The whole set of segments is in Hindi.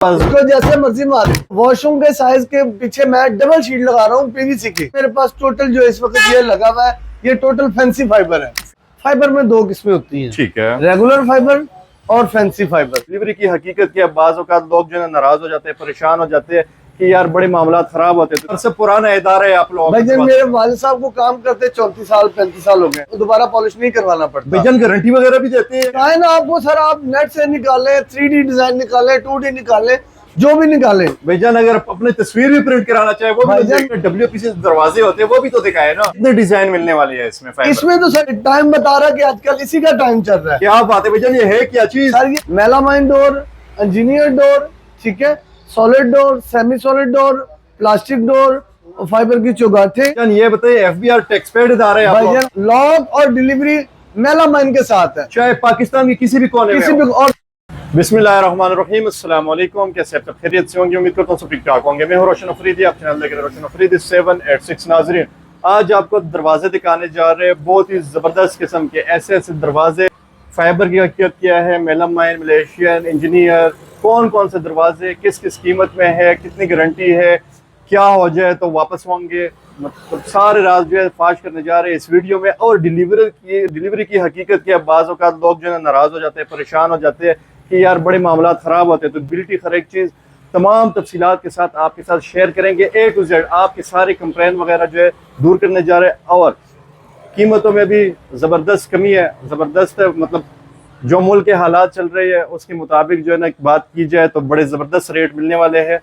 उसको जैसे मर्जी मारे। वॉशरूम के साइज के पीछे मैं डबल शीट लगा रहा हूँ पीवीसी की। मेरे पास टोटल जो इस वक्त ये लगा हुआ है ये टोटल फैंसी फाइबर है। फाइबर में दो किस्में होती हैं, ठीक है, रेगुलर फाइबर और फैंसी फाइबर। डिलीवरी की हकीकत क्या, बाज़ औक़ात लोग जो है नाराज हो जाते हैं, परेशान हो जाते हैं कि यार बड़े मामला खराब होते हैं। सबसे पुराना इदारा है आप लोग। भाईजान मेरे वालिद साहब को काम करते 34 साल 35 साल हो गए, तो दोबारा पॉलिश नहीं करवाना पड़ता। भाईजान गारंटी वगैरह भी देते हैं? है ना आपको सर, आप नेट से निकाले, 3D डिजाइन निकाले, 2D निकाले, जो भी निकाले। भाईजान अगर अपनी तस्वीर भी प्रिंट कराना चाहे वो भी, WPC दरवाजे होते हैं वो भी तो दिखाए ना। कितने डिजाइन मिलने वाली है इसमें? इसमें तो सर टाइम बता रहा है कि आजकल इसी का टाइम चल रहा है। क्या बात है भाईजान, ये है क्या चीज? सर ये मेलामाइन डोर, इंजीनियर डोर, ठीक है, solid door, semi solid door, plastic door, fibre की चौगाठे। ये बताइए FBR टैक्सपेड इदारा है भाईजान, लॉक और डिलीवरी मेलामाइन के साथ है, चाहे पाकिस्तान की किसी भी कोने में भी। और बिस्मिल्लाहिर्रहमानिर्रहीम, अस्सलाम वालेकुम। कैसे आप सब खैरियत से होंगे? उम्मीद करता हूँ सब ठीक ठाक होंगे। मैं हूँ रोशन अफरीदी, आप चैनल देख रहे हैं रोशन अफरीदी 786। नाज़रीन, आज आपको दरवाजे दिखाने जा रहे हैं, बहुत ही ज़बरदस्त किस्म के ऐसे ऐसे दरवाजे। फाइबर की हकीकत क्या है, मेलामाइन, मलेशियन, इंजीनियर, कौन कौन से दरवाजे किस किस कीमत में है, कितनी गारंटी है, क्या हो जाए तो वापस होंगे, मतलब सारे राज जो है फाश करने जा रहे हैं इस वीडियो में। और डिलीवरी की हकीकत क्या है, बाज़ औक़ात लोग जो है नाराज़ हो जाते हैं, परेशान हो जाते हैं कि यार बड़े मामला ख़राब होते हैं। तो बिल्टी हर एक चीज़ तमाम तफसीलात के साथ आपके साथ शेयर करेंगे, A to Z आपके सारे कंप्लेन वगैरह जो है दूर करने जा रहे हैं। और कीमतों में भी ज़बरदस्त कमी है, ज़बरदस्त है, मतलब जो मुल्क के हालात चल रहे हैं उसके मुताबिक जो है ना बात की जाए तो बड़े ज़बरदस्त रेट मिलने वाले हैं।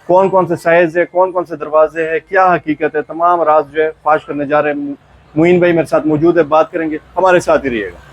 कौन कौन से साइज़ है, कौन कौन से दरवाजे हैं, क्या हकीकत है, तमाम राज जो है फाश करने जा रहे हैं। मुइन भाई मेरे साथ मौजूद है, बात करेंगे, हमारे साथ ही रहिएगा।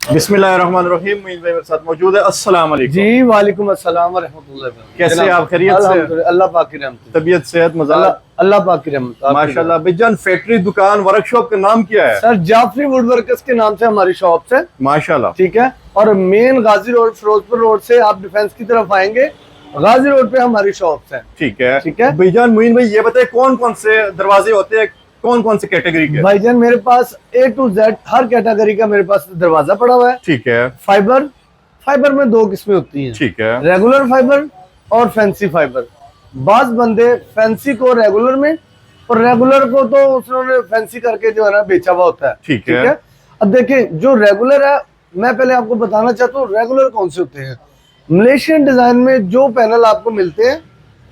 बिस्मिल्लाहिर्रहमानिर्रहीम, मुइन भाई मेरे साथ मौजूद है। अस्सलाम वालेकुम। जी वालेकुम अस्सलाम व रहमतुल्लाह। कैसे आप? खैरियत से? अल्लाह पाक की रहमत, तबीयत सेहत मज़ा? अल्लाह पाक की रहमत माशाल्लाह। भाईजान फैक्ट्री, दुकान, वर्कशॉप का नाम क्या है? सर जाफरी वुड वर्कर्स के नाम से हमारी शॉप है माशाल्लाह, ठीक है। और मेन गाजी रोड, फिरोजपुर रोड से आप डिफेंस की तरफ आएंगे, गाजी रोड पे हमारी शॉप है। ठीक है भाईजान। मुइन भाई ये बताए कौन कौन से दरवाजे होते हैं, कौन कौन से कैटेगरी के? भाईजान मेरे पास A to Z her category का मेरे पास दरवाजा पड़ा हुआ है। ठीक है। फाइबर में दो किस्में होती हैं, ठीक है, रेगुलर फाइबर और फैंसी फाइबर। बाज बंदे फैंसी को रेगुलर में और रेगुलर को तो उन्होंने फैंसी करके जो है ना बेचा हुआ होता है। ठीक है। अब देखिए जो रेगुलर है, मैं पहले आपको बताना चाहता हूँ रेगुलर कौन से होते हैं। मलेशियन डिजाइन में जो पैनल आपको मिलते हैं,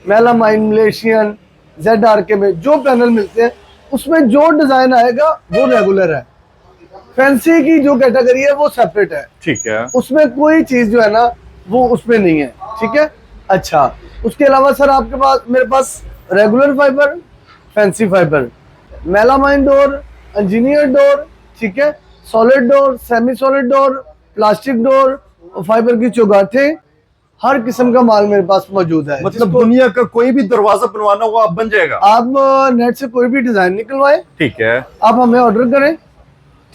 मेलामाइन, मलेशियन, ZRK में जो पैनल मिलते हैं उसमें जो डिजाइन आएगा वो रेगुलर है। फैंसी की जो कैटेगरी है वो सेपरेट है। ठीक है। उसमें कोई चीज जो है ना वो उसमें नहीं है। ठीक है। अच्छा, उसके अलावा सर आपके पास, मेरे पास regular fibre, fancy fibre, melamine door, engineer door, ठीक है, solid door, semi solid door, plastic door, fibre की चौगाठे, हर किस्म का माल मेरे पास मौजूद है। मतलब दुनिया का कोई भी दरवाजा बनवाना हो आप बन जाएगा? आप नेट से कोई भी डिजाइन निकलवाए, ठीक है, आप हमें ऑर्डर करें,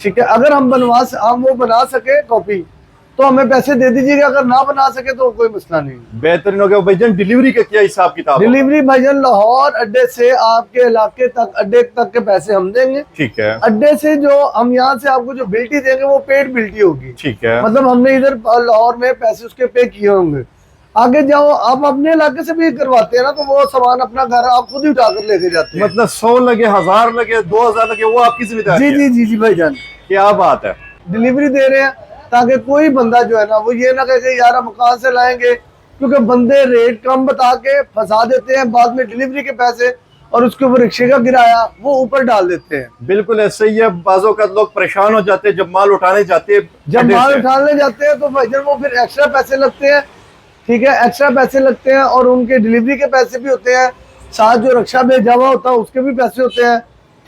ठीक है। अगर हम वो बना सके कॉपी तो हमें पैसे दे दीजिएगा, अगर ना बना सके तो कोई मसला नहीं। बेहतरीन हो गया। भाईजान डिलीवरी का क्या हिसाब किताब? डिलीवरी भाईजान लाहौर अड्डे से आपके इलाके तक, अड्डे तक के पैसे हम देंगे। ठीक है। अड्डे से जो हम यहाँ से आपको जो बिल्टी देंगे वो पेड बिल्टी होगी। ठीक है। मतलब हमने इधर लाहौर में पैसे उसके पे किए होंगे। आगे जाओ आप अपने इलाके से भी करवाते हैं ना तो वो सामान अपना घर आप खुद ही उठा कर लेके जाते हैं। मतलब 100 लगे, 1000 लगे, 2000 लगे, वो आपकी जिम्मेदारी? जी जी भाईजान, क्या बात है। डिलीवरी दे रहे हैं ताकि कोई बंदा जो है ना वो ये ना कहे यार हम कहाँ से लाएंगे, क्योंकि बंदे रेट कम बता के फंसा देते हैं, बाद में डिलीवरी के पैसे और उसके ऊपर रिक्शे का किराया वो ऊपर डाल देते हैं। बिल्कुल ऐसे ही है। बाजों का लोग परेशान हो जाते हैं जब माल उठाने जाते हैं। जब माल उठाने जाते हैं तो भाईजान वो फिर एक्स्ट्रा पैसे लगते हैं। ठीक है, एक्स्ट्रा पैसे लगते हैं और उनके डिलीवरी के पैसे भी होते हैं, साथ जो रक्षा भेजा हुआ होता है उसके भी पैसे होते हैं।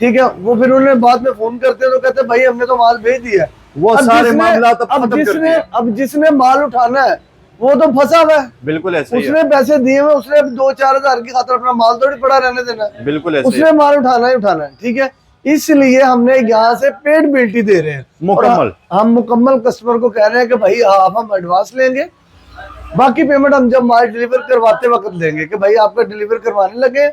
ठीक है, वो फिर उन्हें बाद में फोन करते हैं तो कहते हैं भाई हमने तो माल भेज दिया। वो सारे मामला अब जिसने माल उठाना है वो तो फंसा हुआ है। बिल्कुल ऐसे ही है। उसने पैसे दिए हुए, उसने 2-4 हजार की खातर अपना माल थोड़ी पड़ा रहने देना है। बिल्कुल ऐसे उसने माल उठाना ही उठाना है। ठीक है, इसलिए हमने यहाँ से पेड बिल्टी दे रहे हैं मुकम्मल। हम मुकम्मल कस्टमर को कह रहे हैं कि भाई आप हम एडवांस लेंगे, बाकी पेमेंट हम जब माल डिलीवर करवाते वक्त देंगे कि भाई आपका डिलीवर करवाने लगे,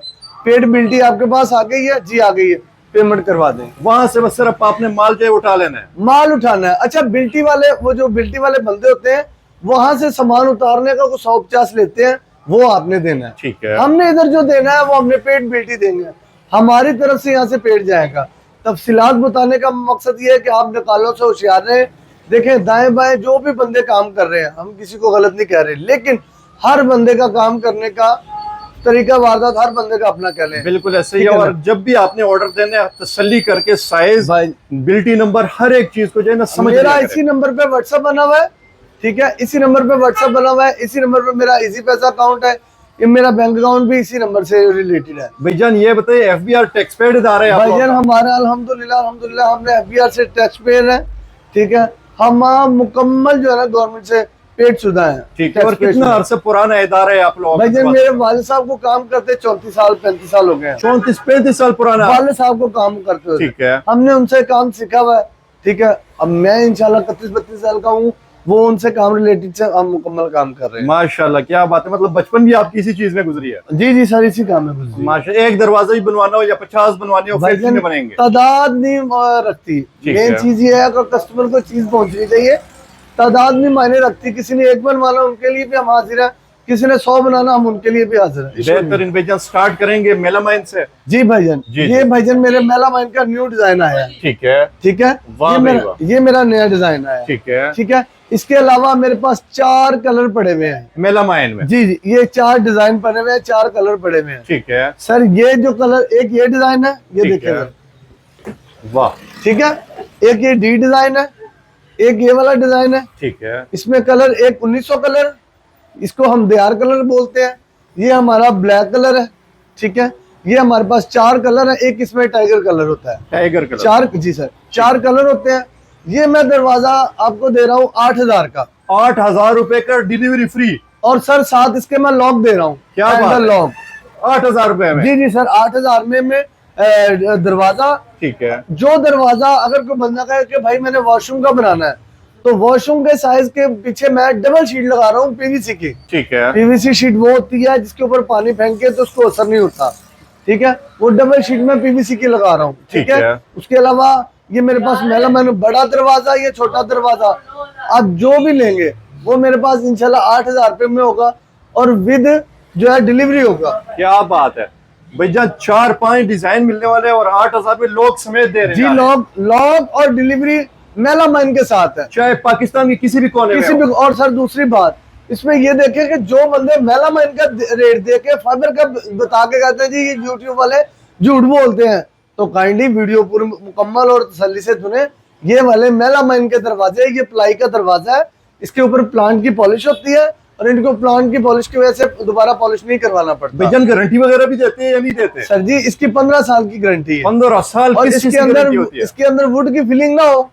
पेड बिल्टी आपके पास आ गई है जी, आ गई है, पेमेंट करवा दें। वहां से बस सिर्फ आपने माल जो उठा लेना है, माल उठाना है। अच्छा, बिल्टी वाले, वो जो बिल्टी वाले बंदे होते हैं वहां से सामान उतारने का 150 लेते हैं, वो आपने देना है। ठीक है। हमने इधर जो देना है वो हमने पेड बिल्टी देंगे, हमारी तरफ से यहाँ से पेड जाएगा। तफसीलात बताने का मकसद ये है कि आप निकालों से होशियार रहे। देखें दाएं बाएं जो भी बंदे काम कर रहे हैं, हम किसी को गलत नहीं कह रहे, लेकिन हर बंदे का काम करने का तरीका वारदात हर बंदे का अपना कह लें। बिल्कुल ऐसे ही है। और जब भी आपने ऑर्डर देना है तसल्ली करके साइज, बिल्टी नंबर, हर एक चीज को जो है ना समझ। मेरा इसी नंबर पे व्हाट्सएप बना हुआ है, ठीक है, इसी नंबर पे व्हाट्सएप बना हुआ है, इसी नंबर पे मेरा इजी पैसा अकाउंट है, ये मेरा बैंक अकाउंट भी इसी नंबर से रिलेटेड है। भाईजान ये बताइए FBR टैक्स पेड इदारा है भाईजान हमारा अल्हम्दुलिल्लाह हमने FBR से टैक्स पेड है, ठीक है, हम मुकम्मल जो है ना गवर्नमेंट से पेड शुदा है। ठीक है। और कितना अरसा पुराना इदारा है आप लोग? भाईजान मेरे वालिद साहब को काम करते 34 साल 35 साल हो गए। 34-35 साल पुराना वालिद साहब को काम करते हुए। ठीक है। हमने उनसे काम सीखा हुआ है, ठीक है। अब मैं इंशाल्लाह 31-32 साल का हूँ, वो उनसे काम रिलेटेड से हम मुकम्मल काम कर रहे हैं। माशाल्लाह क्या बात है, मतलब बचपन भी आपकी इसी चीज में गुजरी है? जी जी सर इसी काम में गुजरी। माशाल्लाह। एक दरवाजा ही बनवाना हो या 50 बनवानी हो, फैक्ट्री में बनेंगे? तादाद नहीं रखती, मेन चीज ये है अगर कस्टमर को चीज पहुंचनी चाहिए, तादाद नहीं मायने रखती। किसी ने 1 बनवाना उनके लिए भी हम हाजिर है, किसी ने 100 बनाना हम उनके लिए भी हाजिर है। बेहतरीन। भाईजान स्टार्ट करेंगे मेलामाइन से। जी भाईजान, ये भाईजान मेरे मेलामाइन का न्यू डिजाइन आया है। ठीक है। ठीक है, ये मेरा नया डिजाइन आया है। ठीक है। ठीक है। इसके अलावा मेरे पास 4 कलर पड़े हुए हैं मेलामाइन में। जी जी, ये 4 डिजाइन पड़े हुए हैं, 4 कलर पड़े हुए हैं। ठीक है सर, ये जो कलर, एक ये डिजाइन है, ये देखिएगा, वाह। ठीक है, एक ये डी डिजाइन है, एक ये वाला डिजाइन है। ठीक है। इसमें कलर एक 1900 कलर, इसको हम देयार कलर बोलते हैं। ये हमारा ब्लैक कलर है, ठीक है। ये हमारे पास 4 कलर है, एक इसमें टाइगर कलर होता है। टाइगर कलर 4, जी सर 4 कलर होते हैं। ये मैं दरवाजा आपको दे रहा हूँ 8000 का। 8000 रुपए का डिलीवरी फ्री। और सर साथ इसके मैं लॉक दे रहा हूँ। क्या बात है? लॉक 8000 रुपए में? जी जी सर 8000 में दरवाजा। ठीक है। जो दरवाजा अगर कोई बंदा कहे कि भाई मैंने वॉशरूम का बनाना है, तो वॉशरूम के साइज के पीछे मैं डबल शीट लगा रहा हूँ PVC की। ठीक है। PVC शीट वो होती है जिसके ऊपर पानी फेंके तो उसको असर नहीं होता, ठीक है, वो डबल शीट में PVC की लगा रहा हूँ। ठीक है। उसके अलावा ये मेरे पास मैंने बड़ा दरवाजा, ये छोटा दरवाजा, आप जो भी लेंगे वो मेरे पास इंशाल्लाह 8000 रुपए में होगा और विद जो है डिलीवरी होगा। क्या बात है भैया, 4-5 डिजाइन मिलने वाले और 8000 में लॉक समेत दे रहे हैं। जी, लॉक और डिलीवरी मेलामाइन के साथ है, चाहे पाकिस्तान की किसी भी कोने किसी भी। और सर दूसरी बात इसमें ये देखें कि जो बंदे मेलामाइन का रेट दे के फाइबर का बता के कहते हैं जी ये यूट्यूब वाले झूठ बोलते हैं, तो काइंडली वीडियो पूरी मुकम्मल और तसल्ली से सुने। ये वाले मेलामाइन के दरवाजे, ये प्लाई का दरवाजा है, इसके ऊपर प्लांट की पॉलिश होती है और इनको प्लांट की पॉलिश की वजह से दोबारा पॉलिश नहीं करवाना पड़ता। भैया गारंटी वगैरह भी देते हैं या नहीं देते? सर जी इसकी 15 साल की गारंटी है। 15 साल? और इसके अंदर वुड की फिलिंग ना हो,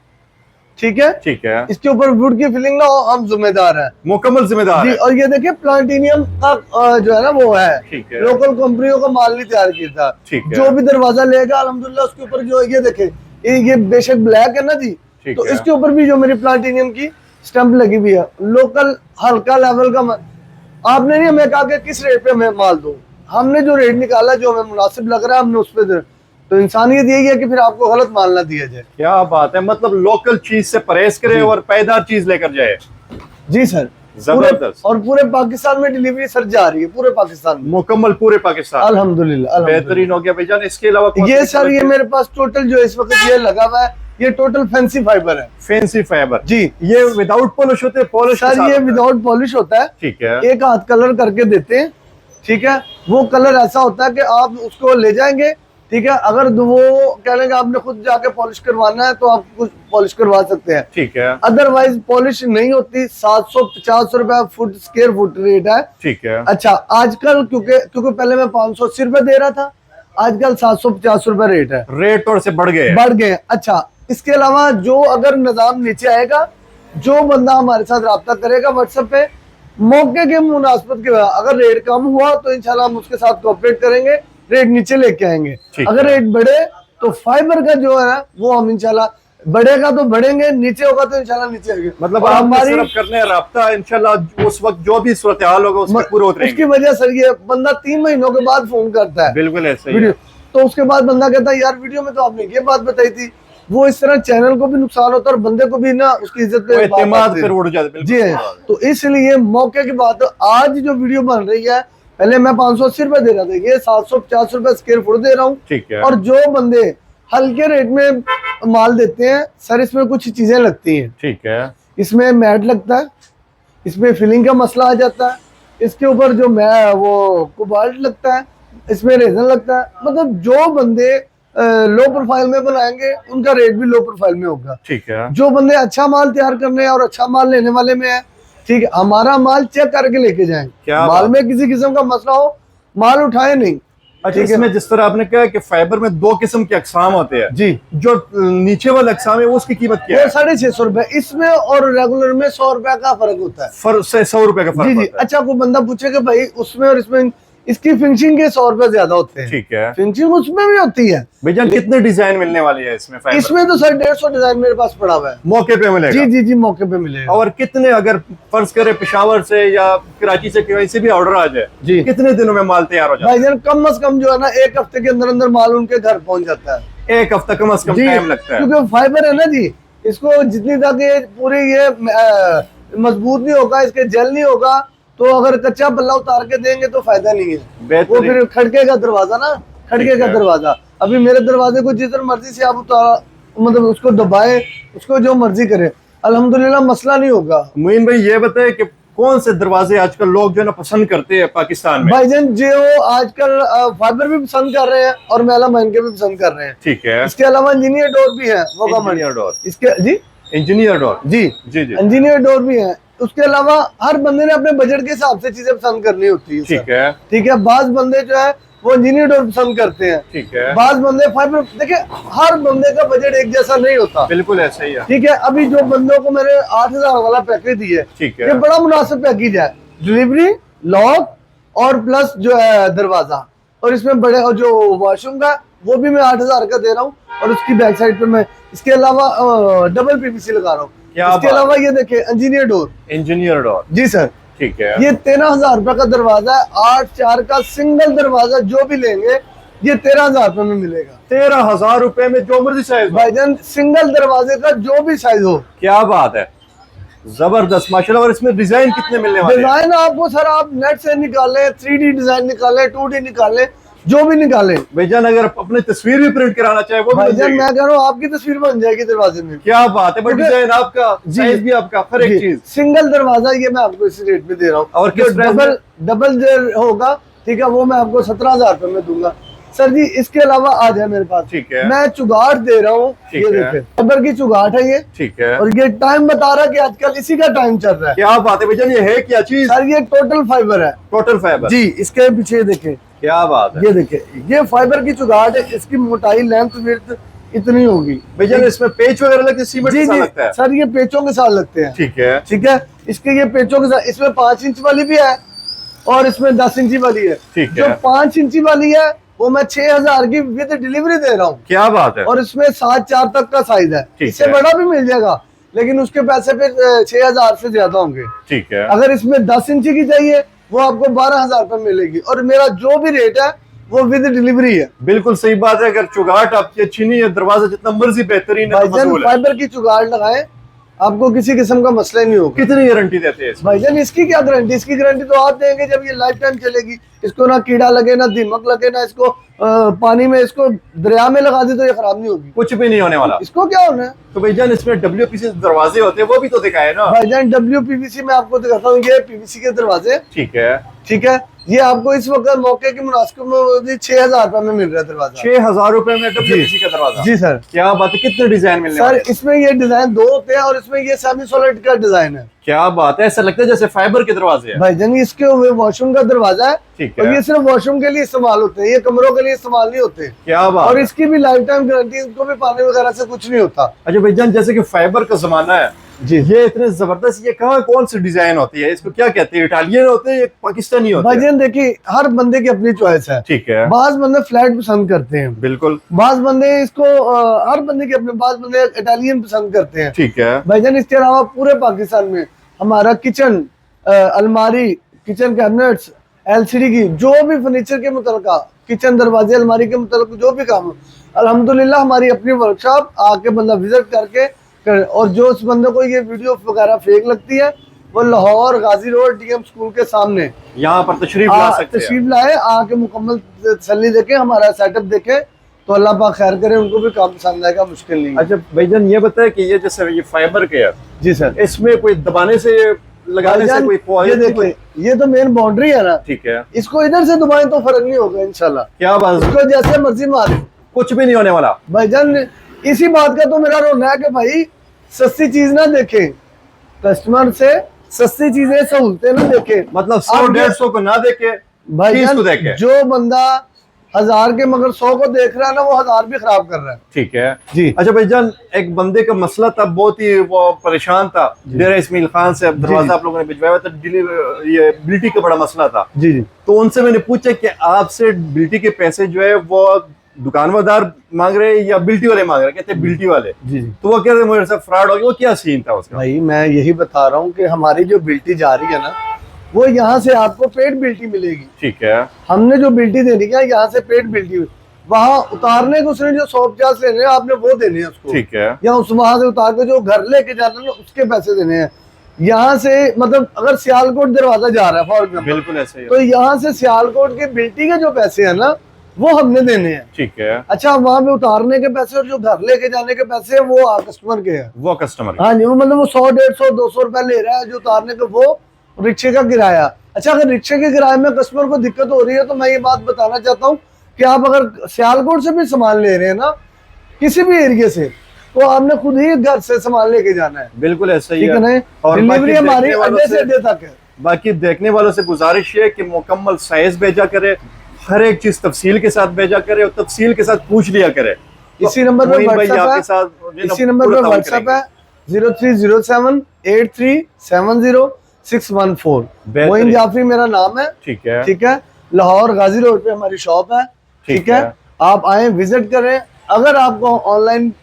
ठीक है, ठीक है, इसके ऊपर वुड की फिलिंग ना हो, हम जिम्मेदार हैं, मुकम्मल जिम्मेदार जी। और ये देखिए प्लांटिनियम का जो है ना वो है, ठीक है, लोकल कंपनियों का माल नहीं तैयार किया था। ठीक है। जो भी दरवाजा लेगा अल्हम्दुलिल्लाह उसके ऊपर जो ये देखे, ये बेशक ब्लैक है ना जी, तो इसके ऊपर भी जो मेरी प्लांटिनियम की स्टैंप लगी हुई है, लोकल हल्का लेवल का। आपने नहीं हमें कहा कि किस रेट पे हमें माल दो, हमने जो रेट निकाला जो हमें मुनासिब लग रहा है हमने उस पर, तो इंसानियत यही है कि फिर आपको गलत माल ना दिया जाए। क्या बात है, मतलब लोकल चीज से परहेज करे और पैदार चीज लेकर जाए। जी सर, जबरदस्त। और पूरे पाकिस्तान में डिलीवरी सर जा रही है, पूरे पाकिस्तान में, मुकम्मल पूरे पाकिस्तान। अल्हम्दुलिल्लाह बेहतरीन हो गया भाईजान। इसके अलावा ये सर ये मेरे पास टोटल जो इस वक्त ये लगा हुआ है, ये टोटल फैंसी फाइबर है। फैंसी फाइबर जी, ये विदाउट पॉलिश होते हैं? पॉलिश सर ये विदाउट पॉलिश होता है। ठीक है। एक हाथ कलर करके देते हैं, ठीक है, वो कलर ऐसा होता है कि आप उसको ले जाएंगे, ठीक है, अगर वो कह लेंगे आपने खुद जाके पॉलिश करवाना है तो आप कुछ पॉलिश करवा सकते हैं, ठीक है। अदरवाइज पॉलिश नहीं होती। 750 रुपया फुट स्क्वायर फुट रेट है, ठीक है। अच्छा आजकल क्योंकि पहले मैं 580 रुपए दे रहा था, आजकल 750 रुपए रेट है। रेट और से बढ़ गए। अच्छा इसके अलावा जो अगर निजाम नीचे आएगा, जो बंदा हमारे साथ रब्ता करेगा व्हाट्सएप पे, मौके के मुनासबत के अगर रेट कम हुआ तो इंशाल्लाह हम उसके साथ कोऑपरेट करेंगे, रेट नीचे लेके आएंगे। अगर रेट बढ़े तो फाइबर का जो है वो हम इंशाल्लाह, बढ़ेगा तो बढ़ेंगे, नीचे होगा तो इंशाल्लाह नीचे आएंगे। मतलब हमारी करने रब्ता इंशाल्लाह उस वक्त जो भी सूरत हाल होगा उसमें पूरा उतरेंगे। उसकी वजह सर ये बंदा 3 महीनों के बाद फोन करता है। बिल्कुल ऐसे ही है। तो उसके बाद बंदा कहता है यार वीडियो में तो आपने ये बात बताई थी, वो इस तरह चैनल को भी नुकसान होता है और बंदे को भी ना उसकी इज्जत पे एतमाद पर उड़ जाता है। जी हाँ। तो इसलिए मौके की बात, आज जो वीडियो बन रही है, पहले मैं 580 रुपए दे रहा था, ये 750 रुपए स्क्वायर फुट दे रहा हूँ। ठीक है। और जो बंदे हल्के रेट में माल देते हैं, सर इसमें कुछ चीजें लगती हैं। ठीक है। इसमें मैट लगता है, इसमें फिलिंग का मसला आ जाता है, इसके ऊपर जो वो कोबाल्ट लगता है, इसमें रेजन लगता है। मतलब जो बंदे लो प्रोफाइल में बनाएंगे उनका रेट भी लो प्रोफाइल में होगा। ठीक है। जो बंदे अच्छा माल तैयार करने हैं और अच्छा माल लेने वाले में है, ठीक है, हमारा माल चेक करके लेके जाएं। माल में किसी किस्म का मसला हो, माल उठाए नहीं। अच्छा, इसमें जिस तरह आपने कहा कि फाइबर में 2 किस्म के अकसाम होते हैं जी, जो नीचे वाला अकसाम है उसकी कीमत क्या है? 650 रुपए इसमें और रेगुलर में 100 रुपए का फर्क होता है। 100 रुपए का फर्क जी जी। होता है। अच्छा, कोई बंदा पूछे कि भाई उसमें और इसमें, इसकी फिनिशिंग के 100 रुपए ज्यादा होते हैं। ठीक है। फिनिशिंग उसमें भी होती है। भैया कितने डिजाइन मिलने वाली है इसमें फाइबर? इसमें तो सर 150 डिजाइन मेरे पास पड़ा हुआ है। मौके पे मिलेगा? जी जी जी, मौके पे मिलेगा। और कितने, अगर फर्ज करे पेशावर से या कराची से कहीं से भी ऑर्डर आ जाए जी, कितने दिनों में माल तैयार हो जाता है? भाईजान कम से कम जो है ना 1 हफ्ते के अंदर अंदर माल उनके घर पहुंच जाता है। 1 हफ्ता कम से कम टाइम लगता है। क्योंकि फाइबर है ना जी, इसको जितनी तक ये पूरी ये मजबूत नहीं होगा, इसके जेल नहीं होगा, तो अगर कच्चा पल्ला उतार के देंगे तो फायदा नहीं है। वो फिर खड़के का दरवाजा ना, खड़के का दरवाजा। अभी मेरे दरवाजे को जिस मर्जी से आप उतार, मतलब उसको दबाए, उसको जो मर्जी करे, अल्हम्दुलिल्लाह मसला नहीं होगा। मुइन भाई ये बताए कि कौन से दरवाजे आजकल लोग जो है ना पसंद करते हैं पाकिस्तान में? भाईजान जो आजकल फाइबर भी पसंद कर रहे हैं और मेला मैन के भी पसंद कर रहे हैं। ठीक है। इसके अलावा इंजीनियर डोर भी है, इंजीनियर डोर। इसके जी, इंजीनियर डोर। जी जी जी। इंजीनियर डोर भी है। उसके अलावा हर बंदे ने अपने बजट के हिसाब से चीजें पसंद करनी होती है। ठीक है। ठीक है। बाज बंदे जो है वो इंजीनियर डोर पसंद करते हैं। ठीक है। बाज बंदे फाइबर। देखिए, हर बंदे का बजट एक जैसा नहीं होता। बिल्कुल ऐसा ही है। ठीक है। अभी जो बंदों को मैंने 8000 वाला पैकेज दिया है, ठीक है, ये बड़ा मुनासिब पैकेज है। डिलीवरी, लॉक और प्लस जो है दरवाजा, और इसमें बड़े और जो वॉशरूम का वो भी मैं 8000 का दे रहा हूँ। और उसकी बैक साइड पे मैं इसके अलावा डबल पीवीसी लगा रहा हूँ। इसके अलावा ये देखिए इंजीनियर डोर। Engineer door. जी सर। ठीक है। ये 13,000 रुपए का दरवाजा है। 8/4 का सिंगल दरवाजा जो भी लेंगे ये 13,000 रुपए में मिलेगा। 13,000 रुपए में जो मर्जी साइज भाईजान, सिंगल दरवाजे का जो भी साइज हो। क्या बात है, जबरदस्त माशाल्लाह। और इसमें डिजाइन कितने मिलने वाले हैं? डिजाइन आपको सर, आप नेट से निकाले, 3D डिजाइन निकाले, 2D निकाले, जो भी निकाले। भाईजान अगर अपनी तस्वीर भी प्रिंट कराना चाहे वो भी भाईजान मैं कह रहा हूँ आपकी तस्वीर बन जाएगी दरवाजे में। क्या बात है। बट डिजाइन आपका, साइज भी आपका, हर एक चीज। सिंगल दरवाजा ये मैं आपको इसी रेट में दे रहा हूँ। और किस डबल जो होगा, ठीक है, वो मैं आपको 17,000 रुपए में दूंगा। सर जी इसके अलावा आ जाए मेरे पास। ठीक है। मैं चुगाट दे रहा हूँ, ये देखिए फाइबर की चुगाट है ये। ठीक है। और ये टाइम बता रहा है कि आजकल इसी का टाइम चल रहा है। क्या बात है भाईजान, ये है क्या चीज? सर ये टोटल फाइबर है। टोटल फाइबर जी। इसके पीछे देखे, क्या बात है, ये देखे, ये फाइबर की चुगाट है। इसकी मोटाई, लेंथ, विड्थ इतनी होगी। भाईजान इसमें पेच वगैरह लगते हैं, सीमेंट के साथ लगता है? सर ये पेचों के साथ लगते हैं। ठीक है। ठीक है। इसके ये पेचों के साथ, इसमें 5 इंच वाली भी है और इसमें 10 इंची वाली है। ठीक है। जो 5 इंची वाली है वो मैं 6,000 की विद डिलीवरी दे रहा हूँ। क्या बात है। और इसमें 7/4 तक का साइज है। इससे बड़ा भी मिल जाएगा, लेकिन उसके पैसे फिर 6,000 से ज्यादा होंगे। ठीक है। अगर इसमें 10 इंची की चाहिए वो आपको 12,000 रुपए मिलेगी। और मेरा जो भी रेट है वो विद डिलीवरी है। बिल्कुल सही बात है। अगर चुगाट आपकी अच्छी नहीं है, दरवाजा जितना मर्जी बेहतरीन है, फाइबर की चुगाट लगाए, आपको किसी किस्म का मसला ही नहीं होगा। कितनी गारंटी देते हैं भाईजान? इसकी क्या गारंटी? इसकी गारंटी तो आप देंगे जब ये लाइफ टाइम चलेगी। इसको ना कीड़ा लगे, ना दीमक लगे, ना इसको पानी में, इसको दरिया में लगा दे तो ये खराब नहीं होगी। कुछ भी नहीं होने वाला। इसको क्या होना है? तो भाईजान इसमें WPC दरवाजे होते हैं, वो भी तो दिखाए ना। भाईजान WPVC मैं आपको दिखाता हूँ, ये PVC के दरवाजे। ठीक है। ठीक है। ये आपको इस वक्त मौके की मुनासिब में 6,000 रुपए में मिल रहा है दरवाजा। 6,000 रुपए में WPC का दरवाजा? जी सर। क्या बात है। कितने डिजाइन मिलने सर? इसमें ये डिजाइन 2 होते हैं और इसमें ये सेमी सॉलिड का डिजाइन है। क्या बात है, ऐसा लगता है जैसे फाइबर के दरवाजे हैं। भाईजान इसके वॉशरूम का दरवाजा है। ठीक है। और ये सिर्फ वॉशरूम के लिए इस्तेमाल होते हैं, ये कमरों के लिए इस्तेमाल नहीं होते। क्या बात। और इसकी भी लाइफ टाइम गारंटी, इनको भी पानी वगैरह से कुछ नहीं होता। अच्छा भाईजान, जैसे कि फाइबर का जमाना है जी, ये इतने जबरदस्त, ये कहाँ कौन सी डिजाइन होती है, इसको क्या कहते हैं? इटालियन होते हैं या पाकिस्तानी होते हैं? भाईजान देखिए, हर बंदे की अपनी चॉइस है। ठीक है। बाज बंदे फ्लैट पसंद करते हैं। बिल्कुल। बाज बंदे इसको हर बंदे के अपने, बाज बंदे इटालियन पसंद करते हैं। ठीक है। भाईजान इसके अलावा पूरे पाकिस्तान में हमारा किचन, अलमारी, किचन कैबिनेट्स, LCD की जो भी फर्नीचर के मुतलका किचन दरवाजे अलमारी के मतलब जो भी काम हो, अल्हम्दुलिल्लाह हमारी अपनी वर्कशॉप आके बंदा विजिट करके और जो उस बंदे को ये वीडियो वगैरह फेक लगती है वो लाहौर गाजी रोड डीएम स्कूल के सामने यहाँ पर तशरीफ ला सकते हैं। तशरीफ लाए, आके मुकम्मल तसल्ली देखे, हमारा सेटअप देखे, तो अल्लाह पाक खैर करे, उनको भी काम पसंद आएगा, मुश्किल नहीं है। अच्छा भाईजान ये बताए कि ये जैसे ये फाइबर के है जी सर, इसमें कोई दबाने से लगाने से कोई ये देखिए, ये तो मेन बाउंड्री है ना, ठीक है, इसको इधर से दबाएं तो फर्क नहीं होगा इंशाल्लाह। क्या बात, इसको जैसे मर्जी मारे कुछ भी नहीं होने वाला भाईजान। इसी बात का तो मेरा रोना है कि भाई सस्ती चीज ना देखें, कस्टमर से सस्ती चीजें सहूलतें ना देखें, मतलब 100-150 को ना देखे, भाईजान देखे। जो बंदा 1000 के मगर 100 को देख रहा है ना, वो 1000 भी खराब कर रहा है। ठीक है जी। अच्छा भाईजान, एक बंदे का मसला था, बहुत ही वो परेशान था, डेरा इस्माइल खान से दरवाजा आप लोगों ने भिजवाया था, ये बिल्टी का बड़ा मसला था। जी जी। तो उनसे मैंने पूछा कि आपसे बिल्टी के पैसे जो है वो दुकानदार मांग रहे या बिल्टी वाले मांग रहे, कहते बिल्टी वाले। जी जी। तो वो कह रहे मेरे साथ फ्रॉड हो गया, वो क्या सीन था उसका? भाई मैं यही बता रहा हूँ कि हमारी जो बिल्टी जा रही है ना, वो यहाँ से आपको पेड बिल्टी मिलेगी। ठीक है, हमने जो बिल्टी देनी है यहाँ से पेड बिल्टी, वहाँ उतारने को उसने जो 150 लेने हैं आपने वो देने हैं उसको, ठीक है, या उस वहां से उतार के जो घर लेके जाना है उसके पैसे देने हैं। यहाँ से मतलब अगर सियालकोट दरवाजा जा रहा है फॉर एग्जाम्पल, बिल्कुल ऐसे ही, तो यहाँ से सियालकोट के बिल्टी के जो पैसे है ना वो हमने देने हैं। ठीक है। अच्छा, वहां पे उतारने के पैसे और जो घर लेके जाने के पैसे वो कस्टमर के हैं, वो कस्टमर। हाँ जी, वो मतलब वो 100-150-200 रुपए ले रहा है जो उतारने के, वो रिक्शे का किराया। अच्छा, अगर रिक्शे के किराए में कस्टमर को दिक्कत हो रही है तो मैं ये बात बताना चाहता हूँ कि आप अगर सियालकोट से भी सामान ले रहे हैं ना, किसी भी एरिया से, तो आपने खुद ही घर से सामान लेके जाना है। बिल्कुल ऐसा ही ठीक है ना, और डिलीवरी हमारी अड्डे से अड्डे तक है। बाकी देखने वालों से गुजारिश है कि मुकम्मल साइज भेजा करे, हर एक चीज तफसील के साथ भेजा करे और तफसील के साथ पूछ लिया करे। इसी नंबर पर व्हाट्सएप है, इसी नंबर पर व्हाट्सएप है 030783700614। मोइन जाफरी मेरा नाम है। ठीक है, ठीक है, लाहौर गाजी रोड पे हमारी शॉप है। ठीक है, आप आए, विजिट करें। अगर आपको ऑनलाइन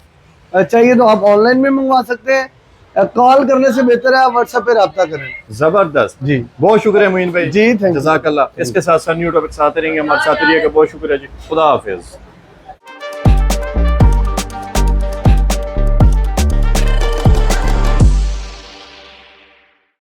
चाहिए तो आप ऑनलाइन भी मंगवा सकते हैं, कॉल करने से बेहतर है आप व्हाट्सएप पे राब्ता करें। जबरदस्त जी, बहुत शुक्रिया मोइन भाई जी, थैंक यू, जज़ाकल्लाह। इसके साथ न्यू टॉपिक आते रहेंगे, हमारे साथ रहिएगा। बहुत शुक्रिया जी, खुदा हाफिज।